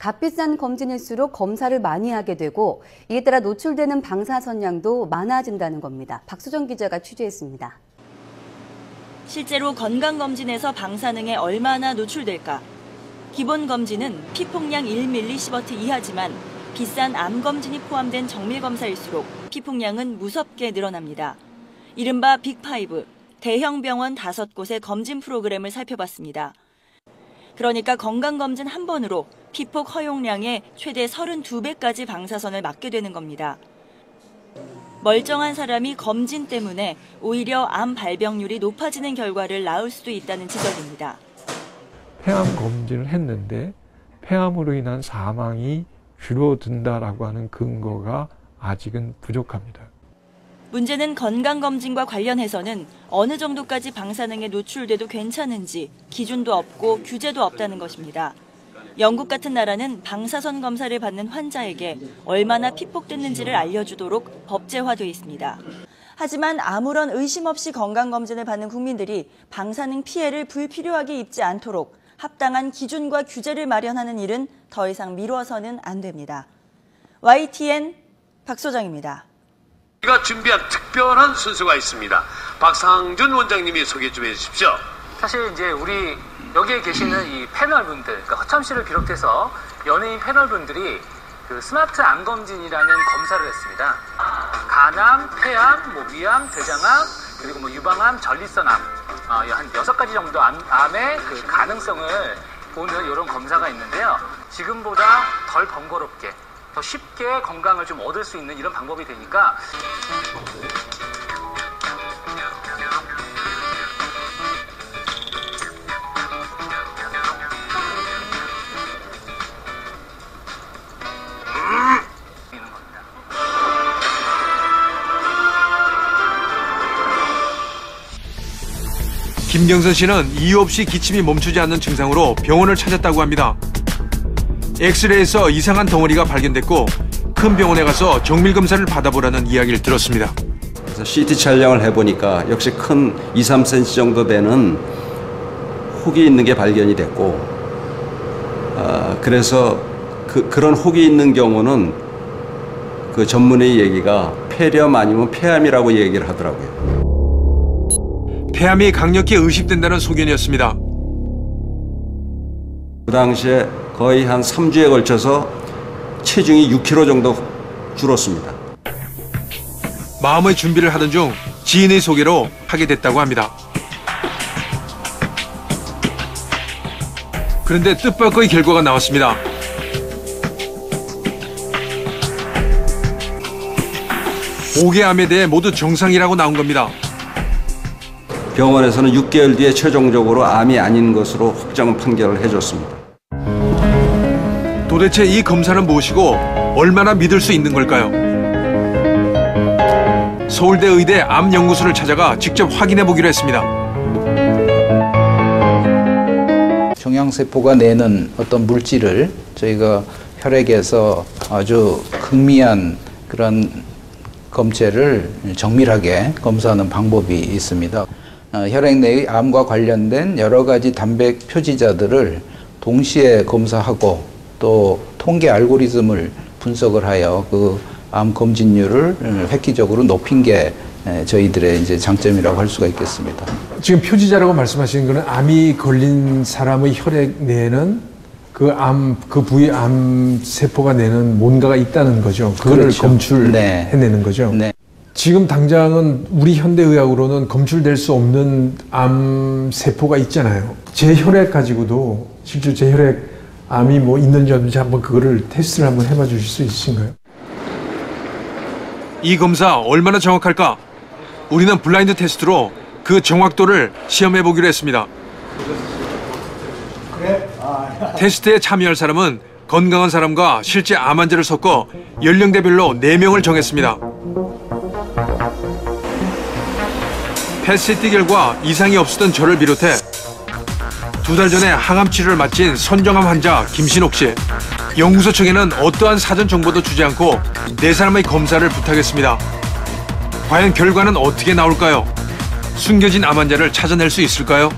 값비싼 검진일수록 검사를 많이 하게 되고 이에 따라 노출되는 방사선량도 많아진다는 겁니다. 박수정 기자가 취재했습니다. 실제로 건강검진에서 방사능에 얼마나 노출될까? 기본 검진은 피폭량 1mSv 이하지만 비싼 암검진이 포함된 정밀검사일수록 피폭량은 무섭게 늘어납니다. 이른바 빅5, 대형 병원 5곳의 검진 프로그램을 살펴봤습니다. 그러니까 건강검진 한 번으로 피폭 허용량의 최대 32배까지 방사선을 맞게 되는 겁니다. 멀쩡한 사람이 검진 때문에 오히려 암 발병률이 높아지는 결과를 낳을 수도 있다는 지적입니다. 폐암 검진을 했는데 폐암으로 인한 사망이 줄어든다라고 하는 근거가 아직은 부족합니다. 문제는 건강검진과 관련해서는 어느 정도까지 방사능에 노출돼도 괜찮은지 기준도 없고 규제도 없다는 것입니다. 영국 같은 나라는 방사선 검사를 받는 환자에게 얼마나 피폭됐는지를 알려주도록 법제화돼 있습니다. 하지만 아무런 의심 없이 건강검진을 받는 국민들이 방사능 피해를 불필요하게 입지 않도록 합당한 기준과 규제를 마련하는 일은 더 이상 미뤄서는 안 됩니다. YTN 박소정입니다. 우리가 준비한 특별한 순서가 있습니다. 박상준 원장님이 소개 좀 해주십시오. 사실 이제 우리 여기에 계시는 이 패널분들, 그러니까 허참 씨를 비롯해서 연예인 패널분들이 그 스마트 암검진이라는 검사를 했습니다. 간암, 폐암, 위암, 대장암, 그리고 유방암, 전립선암, 한 6가지 정도 암의 그 가능성을 보는 이런 검사가 있는데요. 지금보다 덜 번거롭게, 더 쉽게 건강을 좀 얻을 수 있는 이런 방법이 되니까 김경선 씨는 이유 없이 기침이 멈추지 않는 증상으로 병원을 찾았다고 합니다. 엑스레이에서 이상한 덩어리가 발견됐고 큰 병원에 가서 정밀검사를 받아보라는 이야기를 들었습니다. 그래서 CT 촬영을 해보니까 역시 큰 2~3cm 정도 되는 혹이 있는 게 발견이 됐고 그래서 그런 혹이 있는 경우는 그 전문의 얘기가 폐렴 아니면 폐암이라고 얘기를 하더라고요. 폐암이 강력히 의심된다는 소견이었습니다. 그 당시에 거의 한 3주에 걸쳐서 체중이 6kg 정도 줄었습니다. 마음의 준비를 하던 중 지인의 소개로 하게 됐다고 합니다. 그런데 뜻밖의 결과가 나왔습니다. 고개암에 대해 모두 정상이라고 나온 겁니다. 병원에서는 6개월 뒤에 최종적으로 암이 아닌 것으로 확정 판결을 해줬습니다. 도대체 이 검사는 무엇이고 얼마나 믿을 수 있는 걸까요? 서울대 의대 암연구소를 찾아가 직접 확인해 보기로 했습니다. 종양세포가 내는 어떤 물질을 저희가 혈액에서 아주 극미한 그런 검체를 정밀하게 검사하는 방법이 있습니다. 혈액 내의 암과 관련된 여러 가지 단백 표지자들을 동시에 검사하고 또 통계 알고리즘을 분석을 하여 그 암 검진율을 획기적으로 높인 게 저희들의 이제 장점이라고 할 수가 있겠습니다. 지금 표지자라고 말씀하시는 거는 암이 걸린 사람의 혈액 내에는 그 부위 암 세포가 내는 뭔가가 있다는 거죠. 그거를 그렇죠. 검출해내는 거죠. 네. 지금 당장은 우리 현대의학으로는 검출될 수 없는 암 세포가 있잖아요. 제 혈액 가지고도 실제 제 혈액 암이 뭐 있는지 없는지 한번 그거를 테스트를 한번 해봐 주실 수 있으신가요? 이 검사 얼마나 정확할까? 우리는 블라인드 테스트로 그 정확도를 시험해 보기로 했습니다. 테스트에 참여할 사람은 건강한 사람과 실제 암 환자를 섞어 연령대별로 4명을 정했습니다. PET-CT 결과 이상이 없었던 저를 비롯해 2달 전에 항암 치료를 마친 선정암 환자 김신옥 씨. 연구소 측에는 어떠한 사전 정보도 주지 않고 4사람의 검사를 부탁했습니다. 과연 결과는 어떻게 나올까요? 숨겨진 암 환자를 찾아낼 수 있을까요?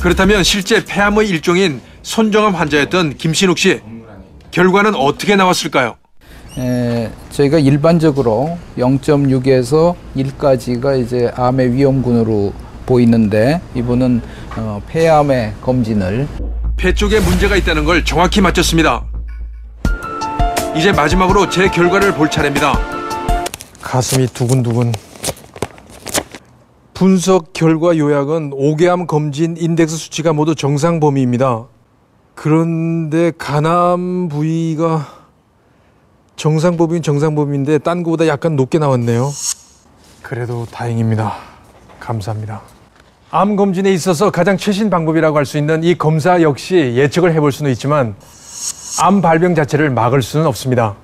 그렇다면 실제 폐암의 일종인 선정암 환자였던 김신욱 씨. 결과는 어떻게 나왔을까요? 저희가 일반적으로 0.6에서 1까지가 이제 암의 위험군으로 보이는데 이분은 폐암의 검진을 폐 쪽에 문제가 있다는 걸 정확히 맞췄습니다. 이제 마지막으로 제 결과를 볼 차례입니다. 가슴이 두근두근. 분석 결과 요약은 5개암 검진 인덱스 수치가 모두 정상 범위입니다. 그런데 간암 부위가 정상 범위는 정상 범위인데 딴 거보다 약간 높게 나왔네요. 그래도 다행입니다. 감사합니다. 암 검진에 있어서 가장 최신 방법이라고 할 수 있는 이 검사 역시 예측을 해볼 수는 있지만 암 발병 자체를 막을 수는 없습니다.